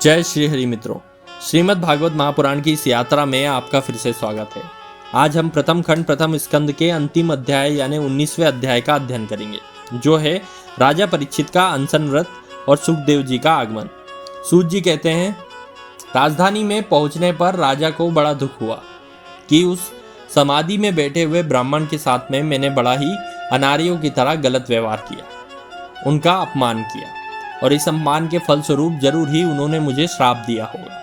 जय श्री हरि मित्रों, श्रीमद् भागवत महापुराण की इस यात्रा में आपका फिर से स्वागत है। आज हम प्रथम खंड प्रथम स्कंद के अंतिम अध्याय यानी 19वें अध्याय का अध्ययन करेंगे, जो है राजा परीक्षित का अनशन व्रत और सुखदेव जी का आगमन। सूत जी कहते हैं, राजधानी में पहुंचने पर राजा को बड़ा दुख हुआ कि उस समाधि में बैठे हुए ब्राह्मण के साथ में मैंने बड़ा ही अनार्यों की तरह गलत व्यवहार किया, उनका अपमान किया और इस सम्मान के फलस्वरूप जरूर ही उन्होंने मुझे श्राप दिया होगा।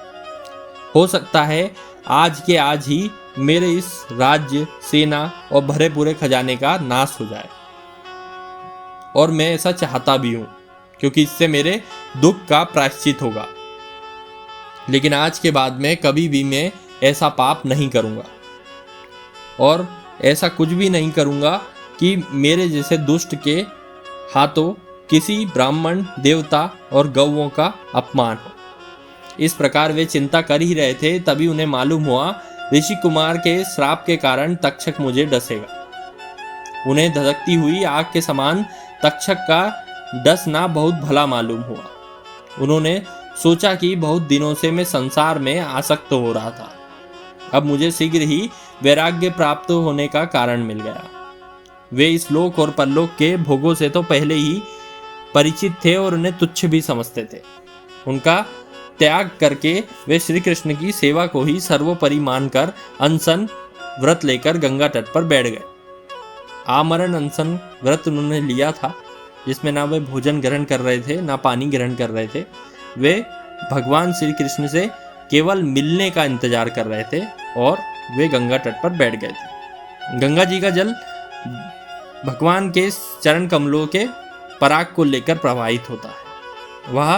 हो सकता है आज के आज ही मेरे इस राज्य, सेना और भरे पूरे खजाने का नाश हो जाए, और मैं ऐसा चाहता भी हूं क्योंकि इससे मेरे दुख का प्रायश्चित होगा। लेकिन आज के बाद में कभी भी मैं ऐसा पाप नहीं करूंगा और ऐसा कुछ भी नहीं करूंगा कि मेरे जैसे दुष्ट के हाथों किसी ब्राह्मण, देवता और गौओं का अपमान हो। इस प्रकार वे चिंता कर ही रहे थे, तभी उन्हें मालूम हुआ ऋषि कुमार के श्राप के कारण तक्षक मुझे डसेगा। उन्हें धधकती हुई आग के समान तक्षक का डसना बहुत भला मालूम हुआ। उन्होंने सोचा कि बहुत दिनों से मैं संसार में आसक्त हो रहा था, अब मुझे शीघ्र ही वैराग्य प्राप्त होने का कारण मिल गया। वे इस लोक और परलोक के भोगों से तो पहले ही परिचित थे और उन्हें तुच्छ भी समझते थे। उनका त्याग करके वे श्री कृष्ण की सेवा को ही सर्वोपरि मानकर अनशन व्रत लेकर गंगा तट पर बैठ गए। आमरण अनशन व्रत उन्होंने लिया था, जिसमें ना वे भोजन ग्रहण कर रहे थे ना पानी ग्रहण कर रहे थे। वे भगवान श्री कृष्ण से केवल मिलने का इंतजार कर रहे थे और वे गंगा तट पर बैठ गए थे। गंगा जी का जल भगवान के चरण कमलों के पराग को लेकर प्रवाहित होता है, वह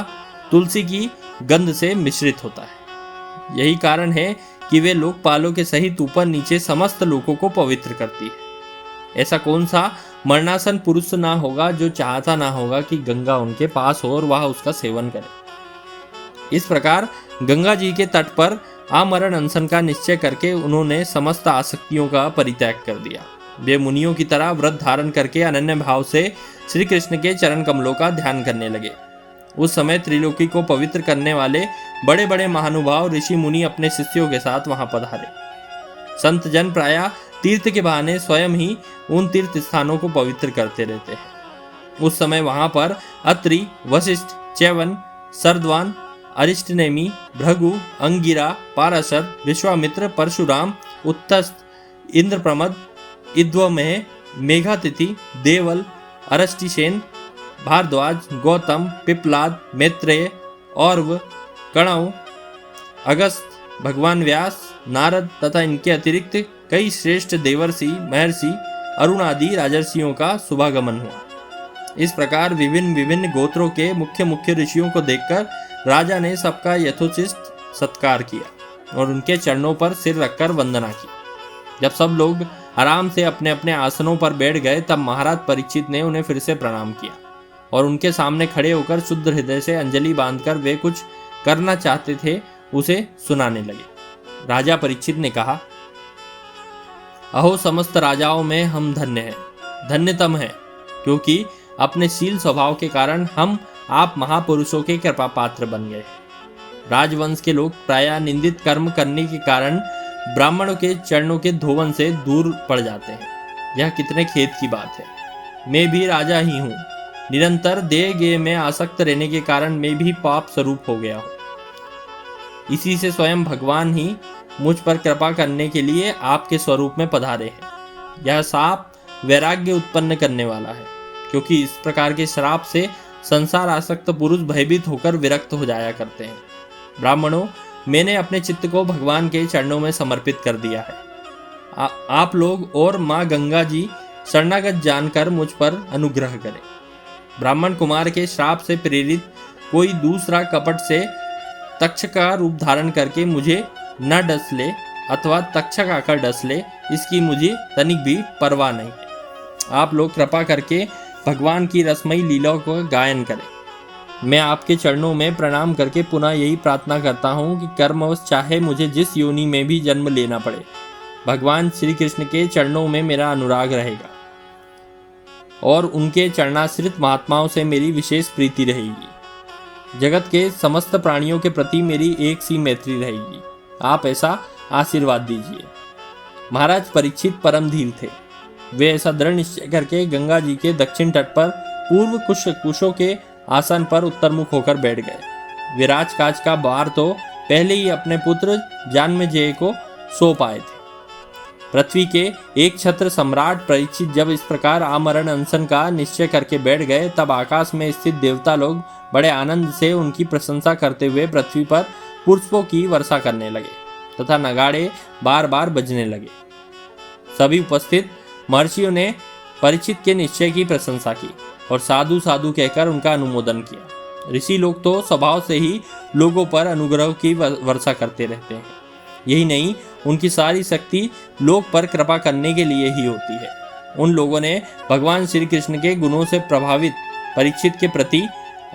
तुलसी की गंध से मिश्रित होता है। यही कारण है कि वे लोकपालों के सहित ऊपर नीचे समस्त लोगों को पवित्र करती है। ऐसा कौन सा मरणासन पुरुष ना होगा जो चाहता ना होगा कि गंगा उनके पास हो और वह उसका सेवन करे। इस प्रकार गंगा जी के तट पर आमरण अनशन का निश्चय करके उन्होंने समस्त आसक्तियों का परित्याग कर दिया। वे मुनियों की तरह व्रत धारण करके अनन्य भाव से श्री कृष्ण के चरण कमलों का ध्यान करने लगे। उस समय त्रिलोकी को पवित्र करने वाले बड़े बड़े महानुभाव ऋषि मुनि अपने शिष्यों के साथ वहां पधारे। संत जन प्रायः तीर्थ के बहाने स्वयं ही उन तीर्थ स्थानों को पवित्र करते रहते हैं। उस समय वहां पर अत्रि, वशिष्ठ, च्यवन, सरद्वान, अरिष्टनेमि, भृगु, अंगिरा, पाराशर, विश्वामित्र, परशुराम, उत्तस्त, इंद्रप्रमद, इद्वमेह, मेघातिथि, देवल, अरष्टिसेन, भारद्वाज, गौतम, पिपलाद, मैत्रेय, औरव, कणव, अगस्त, भगवान व्यास, नारद तथा इनके अतिरिक्त कई श्रेष्ठ देवर्षि, महर्षि, अरुण आदि राजर्षियों का शुभागमन हुआ। इस प्रकार विभिन्न विभिन्न गोत्रों के मुख्य मुख्य ऋषियों को देखकर राजा ने सबका यथोचित सत्कार किया और उनके चरणों पर सिर रखकर वंदना की। जब सब लोग आराम से अपने अपने आसनों पर बैठ गए, तब महाराज परीक्षित ने उन्हें फिर से प्रणाम किया और उनके सामने खड़े होकर शुद्ध हृदय से अंजलि बांधकर वे कुछ करना चाहते थे उसे सुनाने लगे। राजा परीक्षित ने कहा, अहो समस्त राजाओं में हम धन्य हैं, धन्यतम हैं, क्योंकि अपने शील स्वभाव के कारण हम आप महापुरुषों के कृपा पात्र बन गए। राजवंश के लोग प्रायः निंदित कर्म करने के कारण ब्राह्मणों के चरणों के धोवन से दूर पड़ जाते हैं। यह कितने खेद की बात है। मैं भी राजा ही हूँ, निरंतर देह गेह में आसक्त रहने के कारण मैं भी पाप स्वरूप हो गया हूँ। इसी से स्वयं भगवान ही मुझ पर कृपा करने के लिए आपके स्वरूप में पधारे हैं। यह शाप वैराग्य उत्पन्न करने वाला है, क्योंकि इस प्रकार के श्राप से संसार आसक्त पुरुष भयभीत होकर विरक्त हो जाया करते हैं। ब्राह्मणों, मैंने अपने चित्त को भगवान के चरणों में समर्पित कर दिया है। आप लोग और माँ गंगा जी शरणागत जानकर मुझ पर अनुग्रह करें। ब्राह्मण कुमार के श्राप से प्रेरित कोई दूसरा कपट से तक्षक का रूप धारण करके मुझे न डस ले अथवा तक्षक आकर डस ले, इसकी मुझे तनिक भी परवाह नहीं है। आप लोग कृपा करके भगवान की रसमयी लीलाओं को गायन करें। मैं आपके चरणों में प्रणाम करके पुनः यही प्रार्थना करता हूँ कि कर्मवश चाहे मुझे जिस योनि में भी जन्म लेना पड़े, भगवान श्री कृष्ण के चरणों में मेरा अनुराग रहेगा और उनके चरणाश्रित महात्माओं से मेरी विशेष प्रीति रहेगी। जगत के समस्त प्राणियों के प्रति मेरी एक सी मैत्री रहेगी। आप ऐसा आशीर्वाद दीजिए। महाराज परीक्षित परम धीर थे। वे ऐसा दृढ़ निश्चय करके गंगा जी के दक्षिण तट पर पूर्व कुशों के आसन पर उत्तरमुख होकर बैठ गए। वे राजकाज का भार तो पहले ही अपने पुत्र जन्मेजय को सौंप आए थे। पृथ्वी के एक छत्र सम्राट परीक्षित जब इस प्रकार आमरण अनशन का निश्चय करके बैठ गए, तब आकाश में स्थित देवता लोग बड़े आनंद से उनकी प्रशंसा करते हुए पृथ्वी पर पुष्पों की वर्षा करने लगे तथा नगाड़े बार बार बजने लगे। सभी उपस्थित महर्षियों ने परीक्षित के निश्चय की प्रशंसा की और साधु साधु कहकर उनका अनुमोदन किया। ऋषि लोग तो स्वभाव से ही लोगों पर अनुग्रह की वर्षा करते रहते हैं। यही नहीं, उनकी सारी शक्ति लोग पर कृपा करने के लिए ही होती है। उन लोगों ने भगवान श्री कृष्ण के गुणों से प्रभावित परीक्षित के प्रति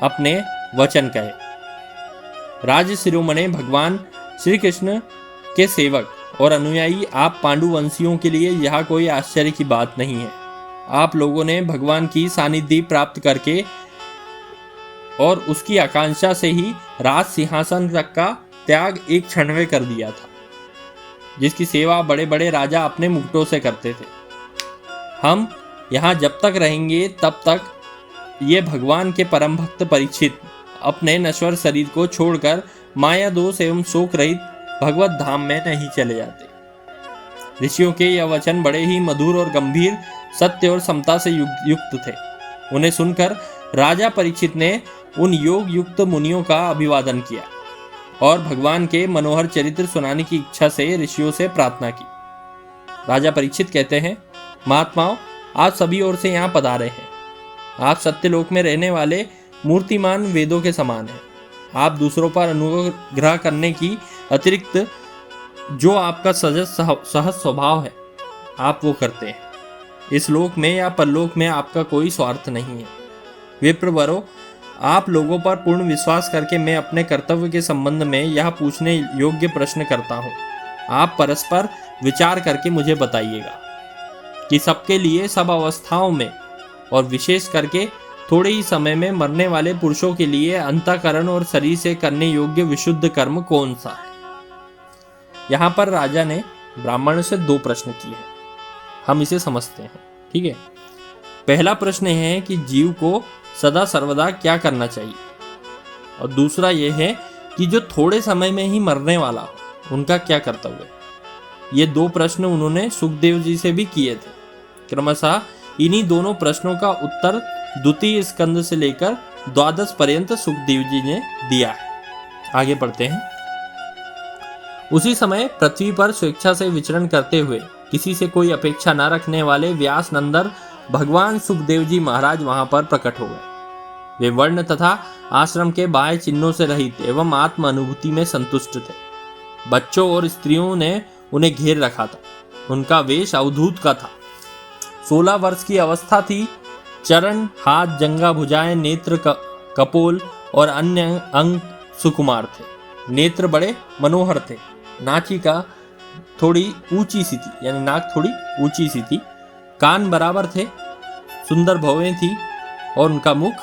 अपने वचन कहे। राज शिरोमणि भगवान श्री कृष्ण के सेवक और अनुयायी आप पांडुवंशियों के लिए यह कोई आश्चर्य की बात नहीं है। आप लोगों ने भगवान की सानिध्य प्राप्त करके और उसकी आकांक्षा से ही राज सिंहासन तक का त्याग एक क्षण में कर दिया था, जिसकी सेवा बड़े बड़े राजा अपने मुकुटों से करते थे। हम यहाँ जब तक रहेंगे तब तक ये भगवान के परम भक्त परीक्षित अपने नश्वर शरीर को छोड़कर माया दोष एवं शोक रहित भगवत धाम में नहीं चले जाते। ऋषियों के यह वचन बड़े ही मधुर और गंभीर, सत्य और समता से युक्त थे। उन्हें सुनकर राजा परीक्षित ने उन योग युक्त मुनियों का अभिवादन किया और भगवान के मनोहर चरित्र सुनाने की इच्छा से ऋषियों से प्रार्थना की। राजा परीक्षित कहते हैं, महात्माओं, आप सभी ओर से यहाँ पधारे हैं। आप सत्यलोक में रहने वाले मूर्तिमान वेदों के समान हैं। आप दूसरों पर अनुग्रह करने की अतिरिक्त जो आपका सहज स्वभाव है, आप वो करते हैं। इस लोक में या परलोक में आपका कोई स्वार्थ नहीं है। विप्रवरो, आप लोगों पर पूर्ण विश्वास करके मैं अपने कर्तव्य के संबंध में यह पूछने योग्य प्रश्न करता हूँ। आप परस्पर विचार करके मुझे बताइएगा कि सबके लिए सब अवस्थाओं में और विशेष करके थोड़े ही समय में मरने वाले पुरुषों के लिए अंतःकरण और शरीर से करने योग्य विशुद्ध कर्म कौन सा है। यहाँ पर राजा ने ब्राह्मण से दो प्रश्न किए हैं, हम इसे समझते हैं। ठीक है, पहला प्रश्न है कि जीव को सदा सर्वदा क्या करना चाहिए, और दूसरा यह है कि जो थोड़े समय में ही मरने वाला हो उनका क्या कर्तव्य है। ये दो प्रश्न उन्होंने सुखदेव जी से भी किए थे। क्रमशः इन्हीं दोनों प्रश्नों का उत्तर द्वितीय स्कंद से लेकर 12 पर्यंत सुखदेव जी ने दिया है। आगे पढ़ते हैं। उसी समय पृथ्वी पर स्वेच्छा से विचरण करते हुए किसी से कोई अपेक्षा न रखने वाले व्यास नंदन भगवान सुखदेव जी महाराज वहां पर प्रकट हो गए। वे वर्ण तथा आश्रम के बाह्य चिन्हों से रहित एवं आत्म अनुभूति में संतुष्ट थे। बच्चों और स्त्रियों ने उन्हें घेर रखा था। उनका वेश अवधूत का था। 16 वर्ष की अवस्था थी। चरण, हाथ, जंगा, भुजाएं, नेत्र, कपोल और अन्य अंग सुकुमार थे। नेत्र बड़े मनोहर थे। नाचिका थोड़ी ऊंची सी थी, यानी नाक थोड़ी ऊंची सी थी। कान बराबर थे। सुंदर भवें थी और उनका मुख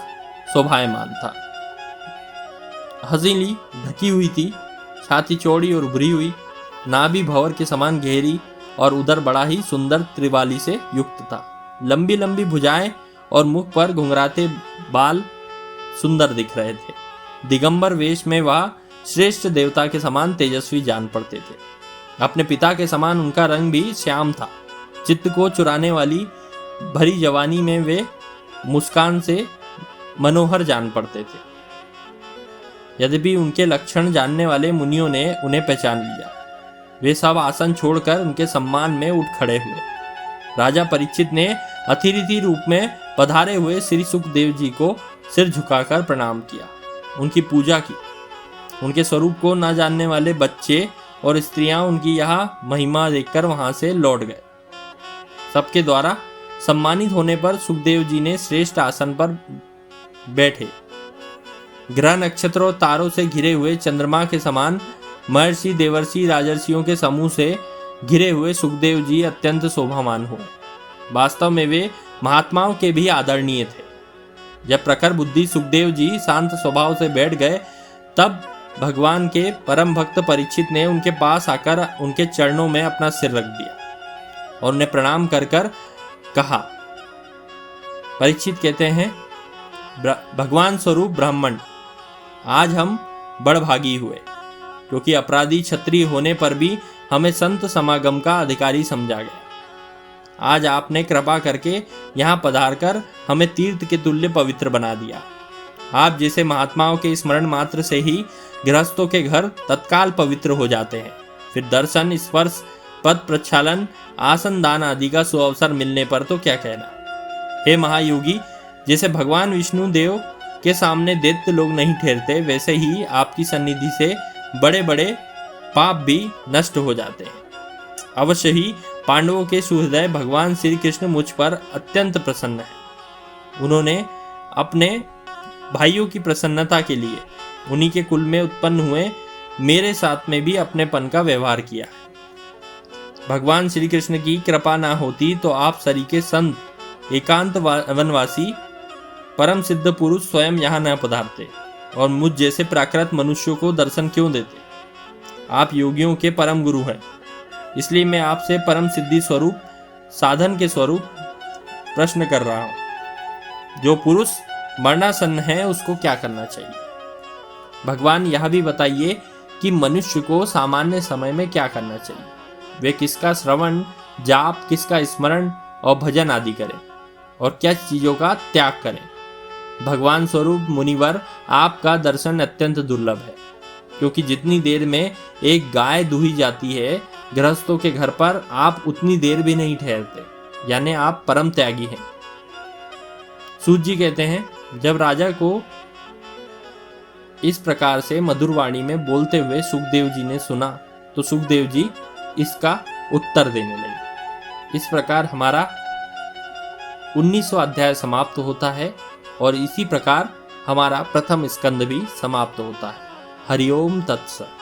शोभायमान था। हसीली ढकी हुई थी। छाती चौड़ी और उभरी हुई। नाभि भंवर के समान गहरी और उदर बड़ा ही सुंदर त्रिवाली से युक्त था। लंबी लंबी भुजाएं और मुख पर घुंघराते बाल सुंदर दिख रहे थे। दिगंबर वेश में वह श्रेष्ठ देवता के समान तेजस्वी जान पड़ते थे। अपने पिता के समान उनका रंग भी श्याम था। चित्त को चुराने वाली भरी जवानी में वे मुस्कान से मनोहर जान पड़ते थे। यद्यपि उनके लक्षण जानने वाले मुनियों ने उन्हें पहचान लिया। वे सब आसन छोड़कर उनके सम्मान में उठ खड़े हुए। राजा परीक्षित ने अतिथि रूप में पधारे हुए श्री सुखदेव जी को सिर झुकाकर प्रणाम किया, उनकी पूजा की। उनके स्वरूप को न जानने वाले बच्चे और स्त्रियां उनकी यह महिमा देखकर वहां से लौट गए। सबके द्वारा सम्मानित होने पर सुखदेव जी ने श्रेष्ठ आसन पर बैठे। ग्रह, नक्षत्र और तारों से घिरे हुए चंद्रमा के समान महर्षि, देवर्षि, राजर्षियों के समूह से घिरे हुए सुखदेव जी अत्यंत शोभामान हुए। वास्तव में वे महात्माओं के भी आदरणीय थे। जब प्रखर बुद्धि सुखदेव जी शांत स्वभाव से बैठ गए, तब भगवान के परम भक्त परीक्षित ने उनके पास आकर उनके चरणों में अपना सिर रख दिया और उन्हें प्रणाम कर कर कहा। परीक्षित कहते हैं, भगवान स्वरूप ब्राह्मण, आज हम बड़भागी हुए, क्योंकि अपराधी क्षत्रिय होने पर भी हमें संत समागम का अधिकारी समझा गया। आज आपने कृपा करके यहाँ पधार कर हमें तीर्थ के तुल्य पवित्र बना दिया। आप जैसे महात्माओं के स्मरण मात्र से ही गृहस्थों के घर तत्काल पवित्र हो जाते हैं। फिर दर्शन, स्पर्श, पद प्रक्षालन, आसन दान आदि का सुअवसर मिलने पर तो क्या कहना। हे महायोगी, जैसे भगवान विष्णु देव के सामने दैत्य लोग नहीं ठहरते, वैसे ही आपकी सन्निधि से बड़े बड़े पाप भी नष्ट हो जाते हैं। अवश्य ही पांडवों के सुहृदय भगवान श्री कृष्ण मुझ पर अत्यंत प्रसन्न है। उन्होंने अपने भाइयों की प्रसन्नता के लिए उन्हीं के कुल में उत्पन्न हुए मेरे साथ में भी अपनेपन का व्यवहार किया। भगवान श्री कृष्ण की कृपा ना होती तो आप सरीखे संत, एकांत वनवासी, परम सिद्ध पुरुष स्वयं यहाँ न पधारते और मुझ जैसे प्राकृत मनुष्यों को दर्शन क्यों देते। आप योगियों के परम गुरु हैं, इसलिए मैं आपसे परम सिद्धि स्वरूप, साधन के स्वरूप प्रश्न कर रहा हूं। जो पुरुष मरणासन्न है उसको क्या करना चाहिए? भगवान यह भी बताइए कि मनुष्य को सामान्य समय में क्या करना चाहिए। वे किसका श्रवण, जाप, किसका स्मरण और भजन आदि करें और क्या चीजों का त्याग करें। भगवान स्वरूप मुनिवर, आपका दर्शन अत्यंत दुर्लभ है, क्योंकि जितनी देर में एक गाय दूही जाती है गृहस्थों के घर पर, आप उतनी देर भी नहीं ठहरते, यानी आप परम त्यागी हैं। सूत जी कहते हैं, जब राजा को इस प्रकार से मधुर वाणी में बोलते हुए सुखदेव जी ने सुना तो सुखदेव जी इसका उत्तर देने लगे। इस प्रकार हमारा 19वां अध्याय समाप्त होता है और इसी प्रकार हमारा प्रथम स्कंद भी समाप्त होता है। हरिओम तत्सत।